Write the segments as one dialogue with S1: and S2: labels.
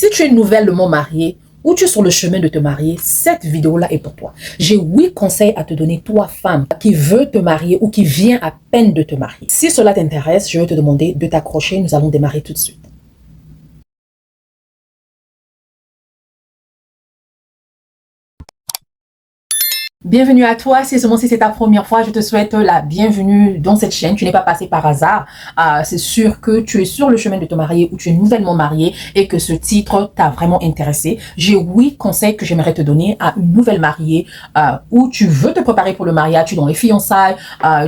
S1: Si tu es nouvellement marié ou tu es sur le chemin de te marier, cette vidéo-là est pour toi. J'ai 8 conseils à te donner, toi, femme, qui veut te marier ou qui vient à peine de te marier. Si cela t'intéresse, je vais te demander de t'accrocher. Nous allons démarrer tout de suite. Bienvenue à toi, si c'est ta première fois, je te souhaite la bienvenue dans cette chaîne. Tu n'es pas passé par hasard. C'est sûr que tu es sur le chemin de te marier ou tu es nouvellement marié et que ce titre t'a vraiment intéressé. J'ai 8 conseils que j'aimerais te donner à une nouvelle mariée où tu veux te préparer pour le mariage, tu es dans les fiançailles,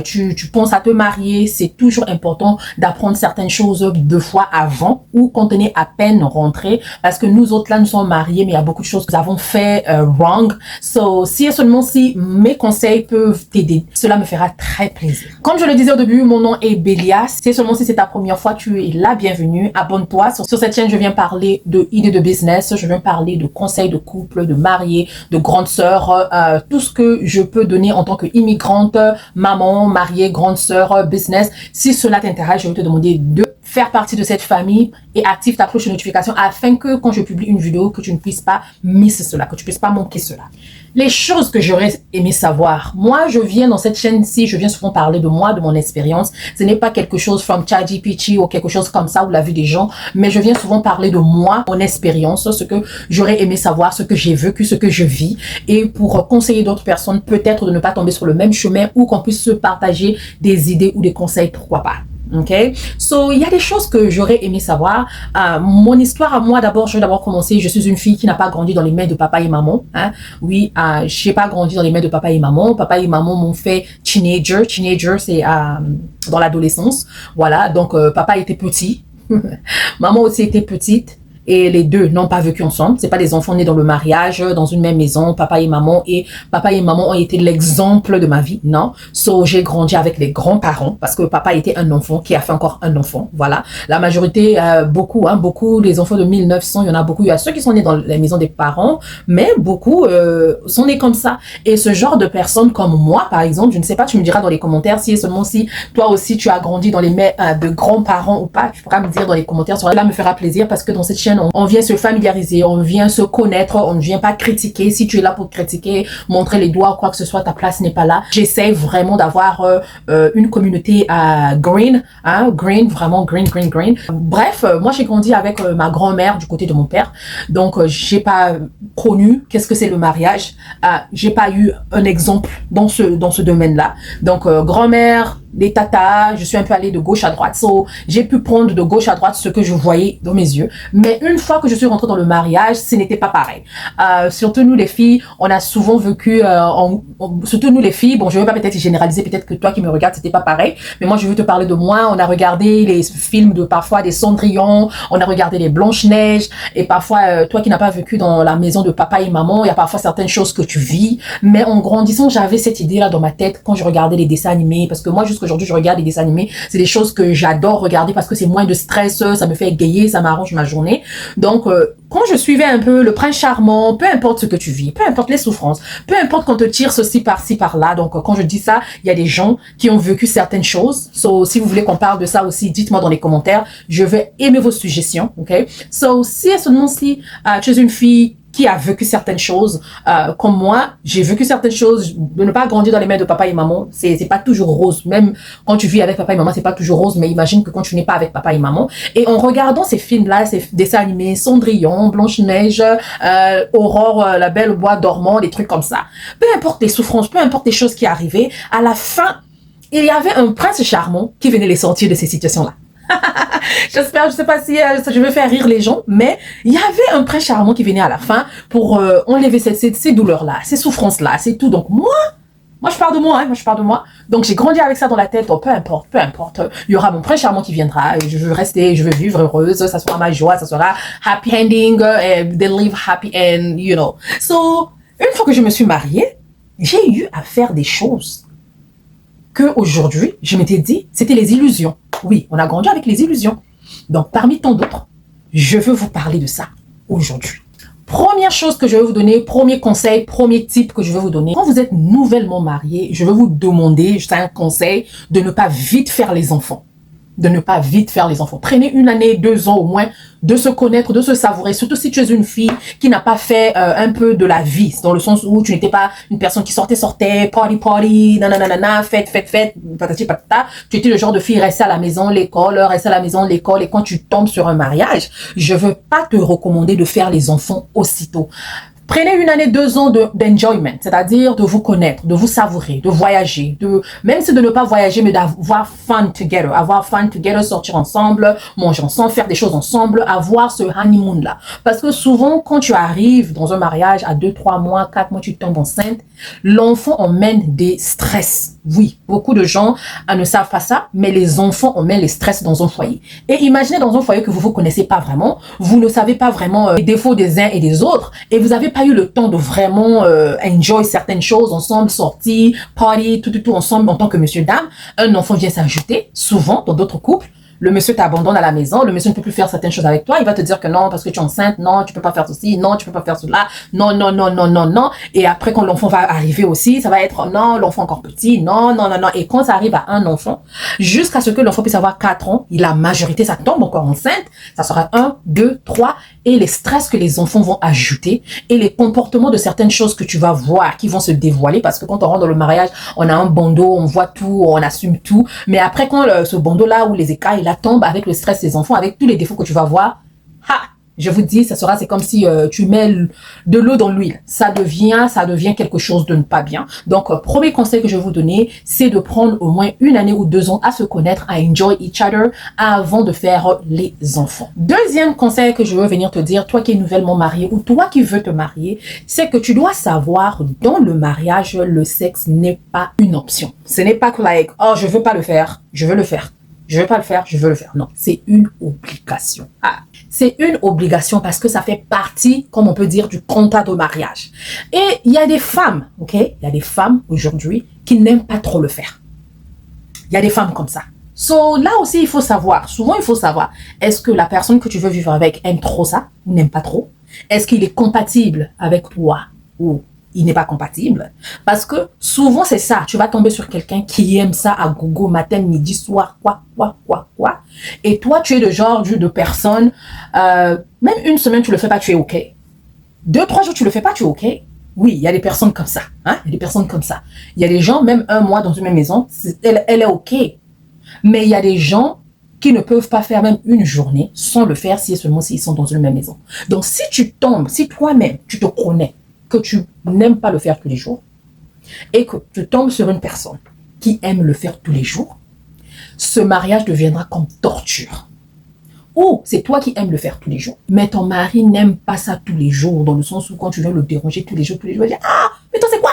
S1: tu penses à te marier. C'est toujours important d'apprendre certaines choses 2 fois avant ou quand on est à peine rentré parce que nous autres là, nous sommes mariés mais il y a beaucoup de choses que nous avons fait wrong. So, si et seulement si mes conseils peuvent t'aider, cela me fera très plaisir. Comme je le disais au début, mon nom est Bélia. Si seulement si c'est ta première fois, tu es la bienvenue. Abonne-toi. Sur cette chaîne, je viens parler de idées de business, je viens parler de conseils de couple, de mariés, de grande sœur, tout ce que je peux donner en tant qu'immigrante, maman, mariée, grande sœur, business. Si cela t'intéresse, je vais te demander de faire partie de cette famille et active ta cloche de notification afin que quand je publie une vidéo, que tu ne puisses pas misser cela, que tu ne puisses pas manquer cela. Les choses que j'aurais aimé savoir. Moi, je viens dans cette chaîne-ci, je viens souvent parler de moi, de mon expérience. Ce n'est pas quelque chose from ChatGPT ou quelque chose comme ça ou la vue des gens, mais je viens souvent parler de moi, mon expérience, ce que j'aurais aimé savoir, ce que j'ai vécu, ce que je vis et pour conseiller d'autres personnes, peut-être de ne pas tomber sur le même chemin ou qu'on puisse se partager des idées ou des conseils, pourquoi pas. Ok, so il y a des choses que j'aurais aimé savoir. Mon histoire à moi, d'abord, je vais d'abord commencer. Je suis une fille qui n'a pas grandi dans les mains de papa et maman. Oui, j'ai pas grandi dans les mains de papa et maman. Papa et maman m'ont fait teenager. Teenager, c'est dans l'adolescence. Voilà, donc papa était petit, maman aussi était petite. Et les deux n'ont pas vécu ensemble. C'est pas des enfants nés dans le mariage, dans une même maison, papa et maman ont été l'exemple de ma vie. Non. So, j'ai grandi avec les grands-parents parce que papa était un enfant qui a fait encore un enfant. Voilà. La majorité, beaucoup, les enfants de 1900, il y en a beaucoup. Il y a ceux qui sont nés dans les maisons des parents, mais beaucoup sont nés comme ça. Et ce genre de personnes comme moi, par exemple, je ne sais pas, tu me diras dans les commentaires si et seulement si toi aussi tu as grandi dans les mains de grands-parents ou pas. Tu pourras me dire dans les commentaires. Cela me fera plaisir parce que dans cette chaîne, on vient se familiariser, on vient se connaître, on ne vient pas critiquer. Si tu es là pour critiquer, montrer les doigts ou quoi que ce soit, ta place n'est pas là. J'essaie vraiment d'avoir une communauté green, green, vraiment green. Bref, moi j'ai grandi avec ma grand-mère du côté de mon père, donc j'ai pas connu qu'est-ce que c'est le mariage. J'ai pas eu un exemple dans ce domaine-là. Donc grand-mère, des tatas, je suis un peu allée de gauche à droite. So, j'ai pu prendre de gauche à droite ce que je voyais dans mes yeux. Mais une fois que je suis rentrée dans le mariage, ce n'était pas pareil. Surtout nous les filles, on a souvent vécu, surtout nous les filles, bon je ne vais pas peut-être généraliser, peut-être que toi qui me regardes, c'était pas pareil. Mais moi je veux te parler de moi. On a regardé les films de parfois des Cendrillon, on a regardé les Blanche-Neige. Et parfois, toi qui n'as pas vécu dans la maison de papa et maman, il y a parfois certaines choses que tu vis. Mais en grandissant, j'avais cette idée-là dans ma tête quand je regardais les dessins animés. Parce que moi, jusqu'aujourd'hui, je regarde les dessins animés. C'est des choses que j'adore regarder parce que c'est moins de stress, ça me fait égayer, ça m'arrange ma journée. Donc, quand je suivais un peu le prince charmant, peu importe ce que tu vis, peu importe les souffrances, peu importe qu'on te tire ceci par-ci par-là. Donc, quand je dis ça, il y a des gens qui ont vécu certaines choses. So, si vous voulez qu'on parle de ça aussi, dites-moi dans les commentaires. Je vais aimer vos suggestions, ok? So, si et seulement si tu es une fille qui a vécu certaines choses, comme moi, j'ai vécu certaines choses, de ne pas grandir dans les mains de papa et maman, c'est pas toujours rose. Même quand tu vis avec papa et maman, c'est pas toujours rose, mais imagine que quand tu n'es pas avec papa et maman. Et en regardant ces films-là, ces dessins animés, Cendrillon, Blanche-Neige, Aurore, La Belle au bois dormant, des trucs comme ça. Peu importe les souffrances, peu importe les choses qui arrivaient, à la fin, il y avait un prince charmant qui venait les sortir de ces situations-là. J'espère, je sais pas si je veux faire rire les gens, mais il y avait un prince charmant qui venait à la fin pour enlever ces douleurs-là, ces souffrances-là, c'est tout. Donc moi je parle de moi, moi je parle de moi. Donc j'ai grandi avec ça dans la tête. Donc peu importe, il y aura mon prince charmant qui viendra. Et je veux rester, je veux vivre heureuse. Ça sera ma joie, ça sera happy ending, they live happy end, you know. So une fois que je me suis mariée, j'ai eu à faire des choses que aujourd'hui je m'étais dit c'était les illusions. Oui, on a grandi avec les illusions. Donc, parmi tant d'autres, je veux vous parler de ça aujourd'hui. Première chose que je vais vous donner, premier conseil, premier tip que je vais vous donner. Quand vous êtes nouvellement marié, je vais vous demander, juste un conseil, de ne pas vite faire les enfants. de ne pas vite faire les enfants. Prenez 1 année, 2 ans au moins de se connaître, de se savourer, surtout si tu es une fille qui n'a pas fait un peu de la vie, dans le sens où tu n'étais pas une personne qui sortait, party, nanana, fête, patati patata. Tu étais le genre de fille restée à la maison, l'école, et quand tu tombes sur un mariage, je veux pas te recommander de faire les enfants aussitôt. Prenez 1 année, 2 ans d'enjoyment, c'est-à-dire de vous connaître, de vous savourer, de voyager, même si de ne pas voyager, mais d'avoir fun together, sortir ensemble, manger ensemble, faire des choses ensemble, avoir ce honeymoon-là. Parce que souvent, quand tu arrives dans un mariage à 2, 3 mois, 4 mois, tu tombes enceinte, l'enfant emmène des stress. Oui, beaucoup de gens ne savent pas ça, mais les enfants emmènent les stress dans un foyer. Et imaginez dans un foyer que vous ne connaissez pas vraiment, vous ne savez pas vraiment les défauts des uns et des autres, et vous n'avez pas eu le temps de vraiment enjoy certaines choses ensemble, sortir, party, tout ensemble en tant que monsieur, dame. Un enfant vient s'ajouter, souvent dans d'autres couples. Le monsieur t'abandonne à la maison, le monsieur ne peut plus faire certaines choses avec toi, il va te dire que non, parce que tu es enceinte, non, tu peux pas faire ceci, non, tu peux pas faire cela, non. Et après, quand l'enfant va arriver aussi, ça va être non, l'enfant encore petit, non. Et quand ça arrive à un enfant, jusqu'à ce que l'enfant puisse avoir 4 ans, la majorité, ça tombe encore enceinte, ça sera 1, 2, 3, et les stress que les enfants vont ajouter, et les comportements de certaines choses que tu vas voir, qui vont se dévoiler, parce que quand on rentre dans le mariage, on a un bandeau, on voit tout, on assume tout, mais après, quand ce bandeau-là, ou les écailles, là, tombe avec le stress des enfants, avec tous les défauts que tu vas voir, je vous dis, c'est comme si tu mets de l'eau dans l'huile. Ça devient quelque chose de ne pas bien. Donc, premier conseil que je vais vous donner, c'est de prendre au moins 1 année ou 2 ans à se connaître, à enjoy each other avant de faire les enfants. Deuxième conseil que je veux venir te dire, toi qui es nouvellement marié ou toi qui veux te marier, c'est que tu dois savoir, dans le mariage, le sexe n'est pas une option. Ce n'est pas que oh, je veux pas le faire, je veux le faire. Je veux pas le faire, je veux le faire. Non, c'est une obligation. C'est une obligation parce que ça fait partie, comme on peut dire, du contrat de mariage. Et il y a des femmes, ok? Il y a des femmes aujourd'hui qui n'aiment pas trop le faire. Il y a des femmes comme ça. So, là aussi, il faut savoir, souvent il faut savoir, est-ce que la personne que tu veux vivre avec aime trop ça ou n'aime pas trop? Est-ce qu'il est compatible avec toi ou il n'est pas compatible? Parce que souvent c'est ça, tu vas tomber sur quelqu'un qui aime ça à gogo, matin, midi, soir, quoi. Et toi, tu es le genre de personne, même 1 semaine, tu le fais pas, tu es OK. 2, 3 jours, tu le fais pas, tu es OK. Oui, il y a des personnes comme ça. Il y a des personnes comme ça. Il y a des gens, même 1 mois dans une même maison, elle est OK. Mais il y a des gens qui ne peuvent pas faire même 1 journée sans le faire si et seulement s'ils sont dans une même maison. Donc, si tu tombes, si toi-même, tu te connais, que tu n'aimes pas le faire tous les jours et que tu tombes sur une personne qui aime le faire tous les jours, ce mariage deviendra comme torture. Ou c'est toi qui aimes le faire tous les jours, mais ton mari n'aime pas ça tous les jours, dans le sens où quand tu viens le déranger tous les jours, il va dire « Ah, mais toi c'est quoi ?»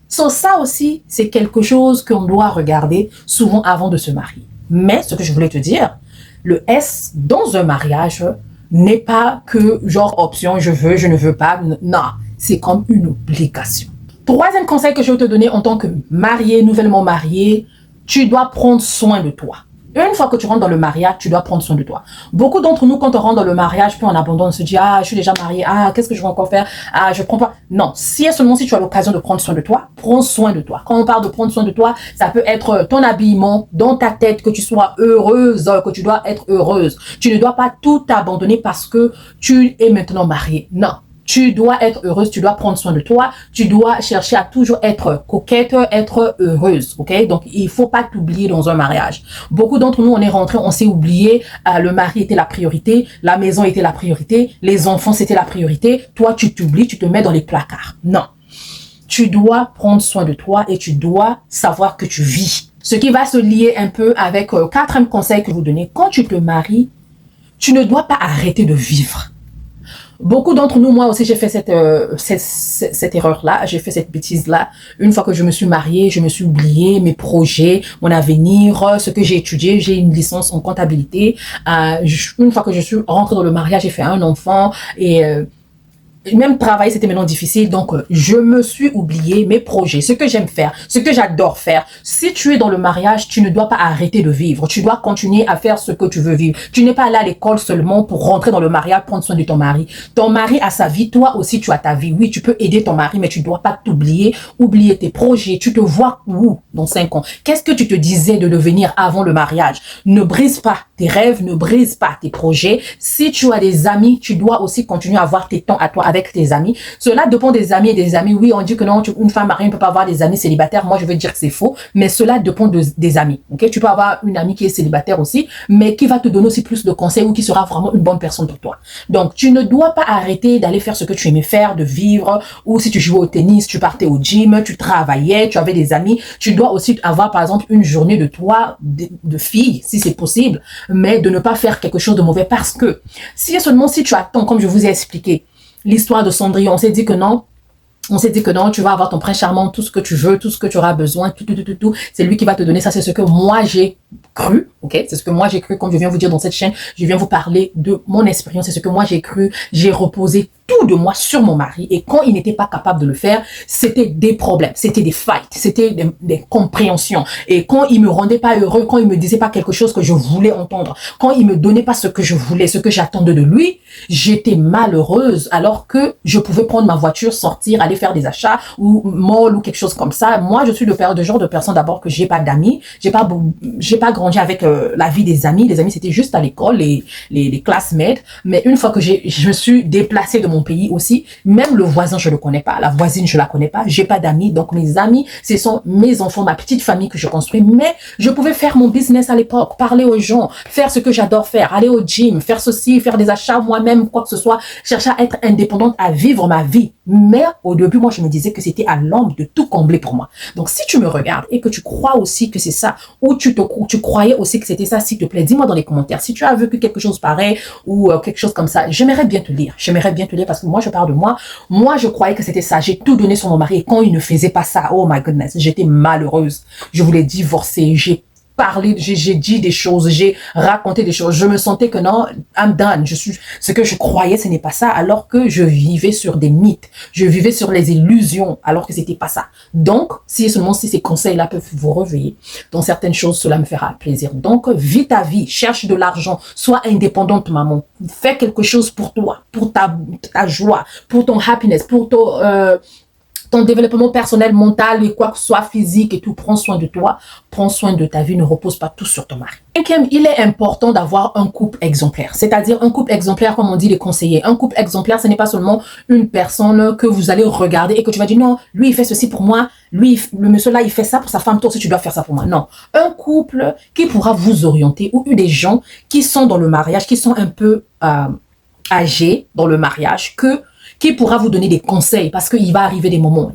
S1: So, ça aussi, c'est quelque chose qu'on doit regarder souvent avant de se marier. Mais ce que je voulais te dire, le S dans un mariage n'est pas que genre option, je veux, je ne veux pas. Non, c'est comme une obligation. Troisième conseil que je vais te donner en tant que marié, nouvellement marié, tu dois prendre soin de toi. Une fois que tu rentres dans le mariage, tu dois prendre soin de toi. Beaucoup d'entre nous, quand on rentre dans le mariage, puis on abandonne, on se dit, ah, je suis déjà marié, ah, qu'est-ce que je vais encore faire? Ah, je prends pas. Non, si et seulement si tu as l'occasion de prendre soin de toi, prends soin de toi. Quand on parle de prendre soin de toi, ça peut être ton habillement, dans ta tête, que tu sois heureuse, que tu dois être heureuse. Tu ne dois pas tout abandonner parce que tu es maintenant marié. Non. Tu dois être heureuse, tu dois prendre soin de toi, tu dois chercher à toujours être coquette, être heureuse, ok? Donc, il faut pas t'oublier dans un mariage. Beaucoup d'entre nous, on est rentrés, on s'est oublié, le mari était la priorité, la maison était la priorité, les enfants, c'était la priorité. Toi, tu t'oublies, tu te mets dans les placards. Non. Tu dois prendre soin de toi et tu dois savoir que tu vis. Ce qui va se lier un peu avec quatrième conseil que je vous donnez. Quand tu te maries, tu ne dois pas arrêter de vivre. Beaucoup d'entre nous, moi aussi, j'ai fait cette erreur-là, j'ai fait cette bêtise-là. Une fois que je me suis mariée, je me suis oubliée mes projets, mon avenir, ce que j'ai étudié. J'ai une licence en comptabilité. Une fois que je suis rentrée dans le mariage, j'ai fait un enfant et même travailler, c'était maintenant difficile. Donc, je me suis oublié mes projets, ce que j'aime faire, ce que j'adore faire. Si tu es dans le mariage, tu ne dois pas arrêter de vivre. Tu dois continuer à faire ce que tu veux vivre. Tu n'es pas allé à l'école seulement pour rentrer dans le mariage, prendre soin de ton mari. Ton mari a sa vie, toi aussi tu as ta vie. Oui, tu peux aider ton mari, mais tu ne dois pas t'oublier, oublier tes projets. Tu te vois où dans 5 ans? Qu'est-ce que tu te disais de devenir avant le mariage? Ne brise pas tes rêves, ne brise pas tes projets. Si tu as des amis, tu dois aussi continuer à avoir tes temps à toi avec tes amis. Cela dépend des amis et des amis. Oui, on dit que non, une femme mariée ne peut pas avoir des amis célibataires. Moi, je veux dire que c'est faux, mais cela dépend des amis. Ok, tu peux avoir une amie qui est célibataire aussi, mais qui va te donner aussi plus de conseils ou qui sera vraiment une bonne personne pour toi. Donc, tu ne dois pas arrêter d'aller faire ce que tu aimais faire, de vivre, ou si tu jouais au tennis, tu partais au gym, tu travaillais, tu avais des amis. Tu dois aussi avoir, par exemple, une journée de toi, de fille, si c'est possible, mais de ne pas faire quelque chose de mauvais parce que si seulement si tu attends, comme je vous ai expliqué, l'histoire de Cendrillon, on s'est dit que non, tu vas avoir ton prince charmant, tout ce que tu veux, tout ce que tu auras besoin, tout. C'est lui qui va te donner ça. C'est ce que moi j'ai cru, ok? C'est ce que moi j'ai cru. Comme je viens vous dire dans cette chaîne, je viens vous parler de mon expérience. C'est ce que moi j'ai cru. J'ai reposé tout de moi sur mon mari. Et quand il n'était pas capable de le faire, c'était des problèmes, c'était des fights, c'était des compréhensions. Et quand il me rendait pas heureux, quand il me disait pas quelque chose que je voulais entendre, quand il me donnait pas ce que je voulais, ce que j'attendais de lui, j'étais malheureuse alors que je pouvais prendre ma voiture, sortir, aller faire des achats ou mall ou quelque chose comme ça. Moi, je suis le genre de personne d'abord que j'ai pas d'amis, j'ai pas grandi avec la vie des amis. Les amis, c'était juste à l'école, les classmates. Mais une fois que je me suis déplacée de mon pays aussi, même le voisin, je le connais pas. La voisine, je la connais pas. J'ai pas d'amis. Donc, mes amis, ce sont mes enfants, ma petite famille que je construis. Mais je pouvais faire mon business à l'époque, parler aux gens, faire ce que j'adore faire, aller au gym, faire ceci, faire des achats moi-même, quoi que ce soit, chercher à être indépendante, à vivre ma vie. Mais au début, moi, je me disais que c'était à l'homme de tout combler pour moi. Donc, si tu me regardes et que tu crois aussi que c'est ça, ou tu croyais aussi que c'était ça, s'il te plaît, dis-moi dans les commentaires. Si tu as vécu quelque chose pareil ou quelque chose comme ça, j'aimerais bien te lire. J'aimerais bien te lire parce que moi, je parle de moi. Moi, je croyais que c'était ça. J'ai tout donné sur mon mari et quand il ne faisait pas ça, oh my goodness, j'étais malheureuse. Je voulais divorcer. J'ai parlé, j'ai dit des choses, j'ai raconté des choses. Je me sentais que non, I'm done. Ce que je croyais, ce n'est pas ça, alors que je vivais sur des mythes. Je vivais sur les illusions, alors que c'était pas ça. Donc, si seulement si ces conseils-là peuvent vous réveiller dans certaines choses, cela me fera plaisir. Donc, vis ta vie, cherche de l'argent, sois indépendante, maman. Fais quelque chose pour toi, pour ta joie, pour ton happiness, pour ton développement personnel, mental et quoi que ce soit, physique et tout, prends soin de toi, prends soin de ta vie, ne repose pas tout sur ton mari. Cinquième, il est important d'avoir un couple exemplaire, c'est-à-dire un couple exemplaire, comme on dit les conseillers. Un couple exemplaire, ce n'est pas seulement une personne que vous allez regarder et que tu vas dire non, lui il fait ceci pour moi, lui, le monsieur là il fait ça pour sa femme, toi aussi tu dois faire ça pour moi. Non, un couple qui pourra vous orienter ou des gens qui sont dans le mariage, qui sont un peu âgés dans le mariage, qui pourra vous donner des conseils parce qu'il va arriver des moments,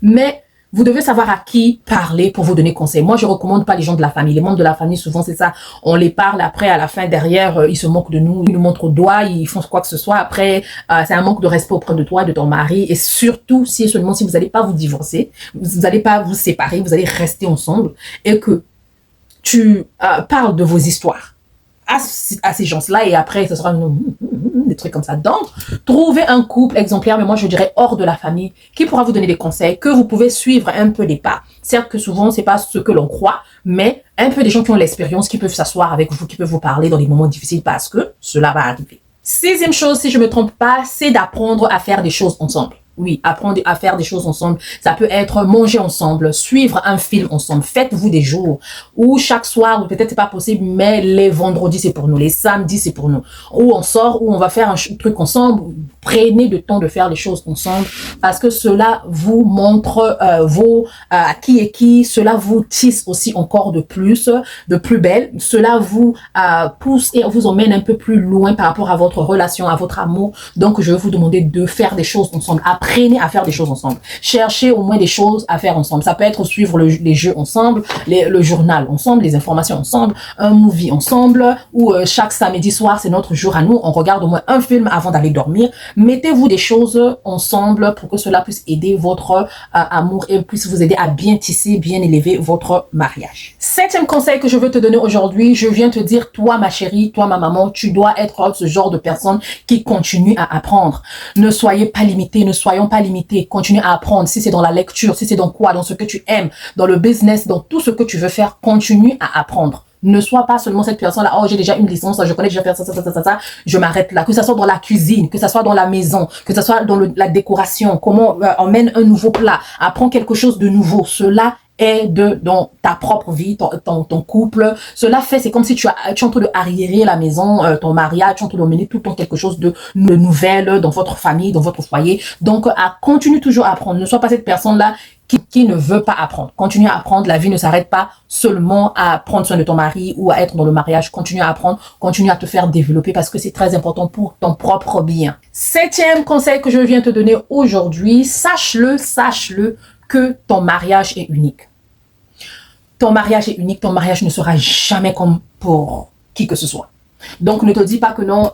S1: mais vous devez savoir à qui parler pour vous donner conseil. Moi, je recommande pas les gens de la famille. Les membres de la famille, souvent, c'est ça. On les parle après, à la fin, derrière, ils se moquent de nous, ils nous montrent au doigt, ils font quoi que ce soit. Après, c'est un manque de respect auprès de toi, de ton mari. Et surtout, si seulement si vous n'allez pas vous divorcer, vous n'allez pas vous séparer, vous allez rester ensemble et que tu parles de vos histoires à ces gens-là et après, ce sera des trucs comme ça. Donc, trouvez un couple exemplaire, mais moi, je dirais hors de la famille, qui pourra vous donner des conseils, que vous pouvez suivre un peu des pas. Certes que souvent, c'est pas ce que l'on croit, mais un peu des gens qui ont l'expérience, qui peuvent s'asseoir avec vous, qui peuvent vous parler dans les moments difficiles parce que cela va arriver. Sixième chose, si je me trompe pas, c'est d'apprendre à faire des choses ensemble. Oui, apprendre à faire des choses ensemble. Ça peut être manger ensemble, suivre un film ensemble. Faites-vous des jours où chaque soir, ou peut-être c'est pas possible, mais les vendredis c'est pour nous, les samedis c'est pour nous. Où on sort, où on va faire un truc ensemble. Prenez le temps de faire les choses ensemble parce que cela vous montre qui est qui. Cela vous tisse aussi encore de plus belle. Cela vous pousse et vous emmène un peu plus loin par rapport à votre relation, à votre amour. Donc, je vais vous demander de faire des choses ensemble. apprenez à faire des choses ensemble. Cherchez au moins des choses à faire ensemble. Ça peut être suivre les jeux ensemble, le journal ensemble, les informations ensemble, un movie ensemble, ou chaque samedi soir, c'est notre jour à nous. On regarde au moins un film avant d'aller dormir. Mettez-vous des choses ensemble pour que cela puisse aider votre amour et puisse vous aider à bien tisser, bien élever votre mariage. 7e conseil que je veux te donner aujourd'hui, je viens te dire, toi ma chérie, toi ma maman, tu dois être ce genre de personne qui continue à apprendre. Ne soyez pas limité, ne soyons pas limités. Continue à apprendre. Si c'est dans la lecture, si c'est dans quoi, dans ce que tu aimes, dans le business, dans tout ce que tu veux faire, continue à apprendre. Ne sois pas seulement cette personne-là, oh j'ai déjà une licence, je connais déjà faire ça, je m'arrête là. Que ça soit dans la cuisine, que ça soit dans la maison, que ça soit dans la décoration, comment emmène un nouveau plat, apprends quelque chose de nouveau. Cela aide dans ta propre vie, ton couple. Cela fait, c'est comme si tu es en train de arriérer la maison, ton mariage, tu es en train d'emmener tout le temps quelque chose de nouvelle dans votre famille, dans votre foyer. Donc, continue toujours à apprendre. Ne sois pas cette personne-là qui ne veut pas apprendre. Continue à apprendre. La vie ne s'arrête pas seulement à prendre soin de ton mari ou à être dans le mariage. Continue à apprendre. Continue à te faire développer parce que c'est très important pour ton propre bien. 7e conseil que je viens te donner aujourd'hui, sache-le que ton mariage est unique. Ton mariage est unique. Ton mariage ne sera jamais comme pour qui que ce soit. Donc, ne te dis pas que non,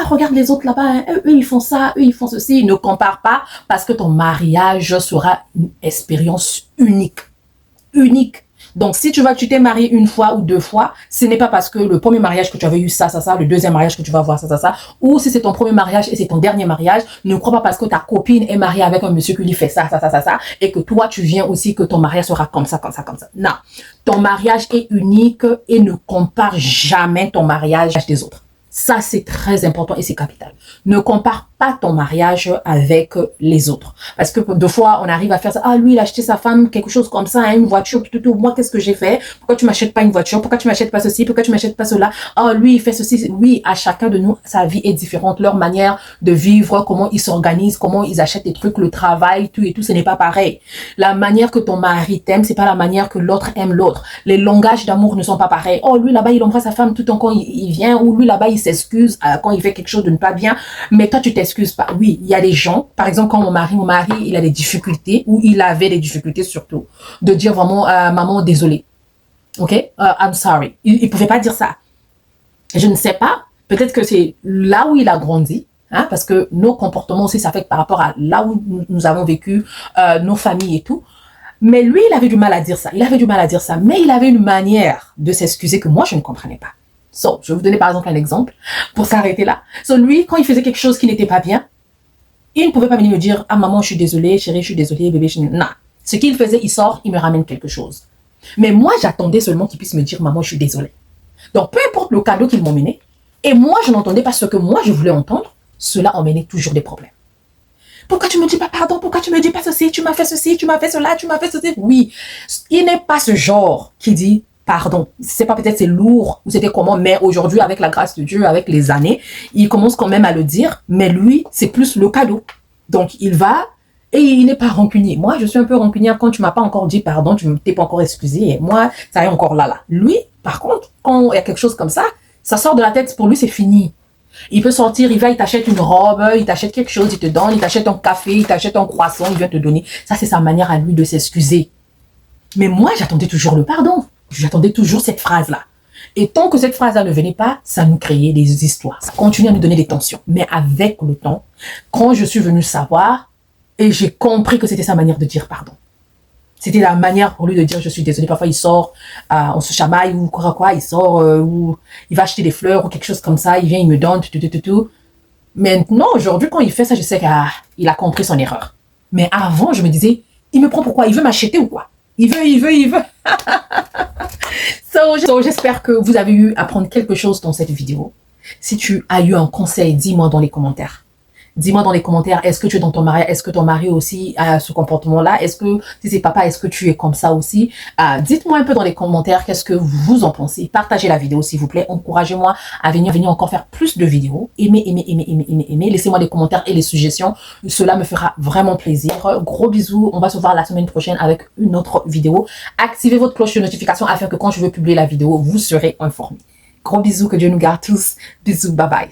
S1: regarde les autres là-bas, hein, eux ils font ça, eux ils font ceci. Ne compare pas parce que ton mariage sera une expérience unique. Unique. Donc, si tu t'es marié une fois ou 2 fois, ce n'est pas parce que le premier mariage que tu avais eu ça, le deuxième mariage que tu vas avoir ça, ou si c'est ton premier mariage et c'est ton dernier mariage, ne crois pas parce que ta copine est mariée avec un monsieur qui lui fait ça, et que toi, tu viens aussi que ton mariage sera comme ça. Non. Ton mariage est unique et ne compare jamais ton mariage des autres. Ça, c'est très important et c'est capital. Ne compare pas ton mariage avec les autres. Parce que 2 fois, on arrive à faire ça. Ah, lui, il a acheté sa femme quelque chose comme ça, hein, une voiture, tout. Moi, qu'est-ce que j'ai fait? Pourquoi tu m'achètes pas une voiture? Pourquoi tu m'achètes pas ceci? Pourquoi tu m'achètes pas cela? Ah, lui, il fait ceci. Oui, à chacun de nous, sa vie est différente. Leur manière de vivre, comment ils s'organisent, comment ils achètent des trucs, le travail, tout et tout, ce n'est pas pareil. La manière que ton mari t'aime, c'est pas la manière que l'autre aime l'autre. Les langages d'amour ne sont pas pareils. Oh, lui, là-bas, il embrasse sa femme tout le temps quand il vient, ou lui, là-bas, il s'excuse quand il fait quelque chose de ne pas bien, mais toi tu t'excuses pas. Oui, il y a des gens, par exemple quand mon mari il a des difficultés, ou il avait des difficultés surtout, de dire vraiment maman désolé, ok, I'm sorry. Il pouvait pas dire ça. Je ne sais pas, peut-être que c'est là où il a grandi, hein, parce que nos comportements aussi s'affectent par rapport à là où nous avons vécu, nos familles et tout. Mais lui, il avait du mal à dire ça. Mais il avait une manière de s'excuser que moi je ne comprenais pas. So, je vais vous donner par exemple un exemple pour s'arrêter là. So, lui, quand il faisait quelque chose qui n'était pas bien, il ne pouvait pas venir me dire « Ah maman, je suis désolée, chérie, je suis désolée, bébé, je... » Non. Ce qu'il faisait, il sort, il me ramène quelque chose. Mais moi, j'attendais seulement qu'il puisse me dire « Maman, je suis désolée. » Donc, peu importe le cadeau qu'ils m'ont mené, et moi, je n'entendais pas ce que moi, je voulais entendre, cela emmenait toujours des problèmes. Pourquoi tu me dis pas pardon? Pourquoi tu me dis pas ceci? Tu m'as fait ceci, tu m'as fait cela, tu m'as fait ceci. Oui, il n'est pas ce genre qui dit pardon. C'est pas peut-être c'est lourd ou c'était comment, mais aujourd'hui, avec la grâce de Dieu, avec les années, il commence quand même à le dire, mais lui, c'est plus le cadeau. Donc, il va et il n'est pas rancunier. Moi, je suis un peu rancunière quand tu m'as pas encore dit pardon, tu t'es pas encore excusé. Et moi, ça est encore là. Lui, par contre, quand il y a quelque chose comme ça sort de la tête, pour lui, c'est fini. Il peut sortir, il t'achète une robe, il t'achète quelque chose, il te donne, il t'achète un café, il t'achète un croissant, il vient te donner. Ça, c'est sa manière à lui de s'excuser. Mais moi, j'attendais toujours le pardon. J'attendais toujours cette phrase-là. Et tant que cette phrase-là ne venait pas, ça nous créait des histoires. Ça continuait à nous donner des tensions. Mais avec le temps, quand je suis venue savoir, et j'ai compris que c'était sa manière de dire pardon. C'était la manière pour lui de dire je suis désolé. Parfois, il sort, on se chamaille ou quoi, il sort, ou il va acheter des fleurs ou quelque chose comme ça. Il vient, il me donne, tout. Maintenant, aujourd'hui, quand il fait ça, je sais qu'il a compris son erreur. Mais avant, je me disais, il me prend pourquoi? Il veut m'acheter ou quoi? Il veut. So, j'espère que vous avez eu à prendre quelque chose dans cette vidéo. Si tu as eu un conseil, dis-moi dans les commentaires. Dis-moi dans les commentaires, est-ce que tu es dans ton mariage? Est-ce que ton mari aussi a ce comportement-là? Est-ce que, si c'est papa, est-ce que tu es comme ça aussi? Dites-moi un peu dans les commentaires qu'est-ce que vous en pensez. Partagez la vidéo, s'il vous plaît. Encouragez-moi à venir encore faire plus de vidéos. Aimez. Laissez-moi des commentaires et les suggestions. Cela me fera vraiment plaisir. Gros bisous. On va se voir la semaine prochaine avec une autre vidéo. Activez votre cloche de notification afin que quand je veux publier la vidéo, vous serez informés. Gros bisous. Que Dieu nous garde tous. Bisous. Bye bye.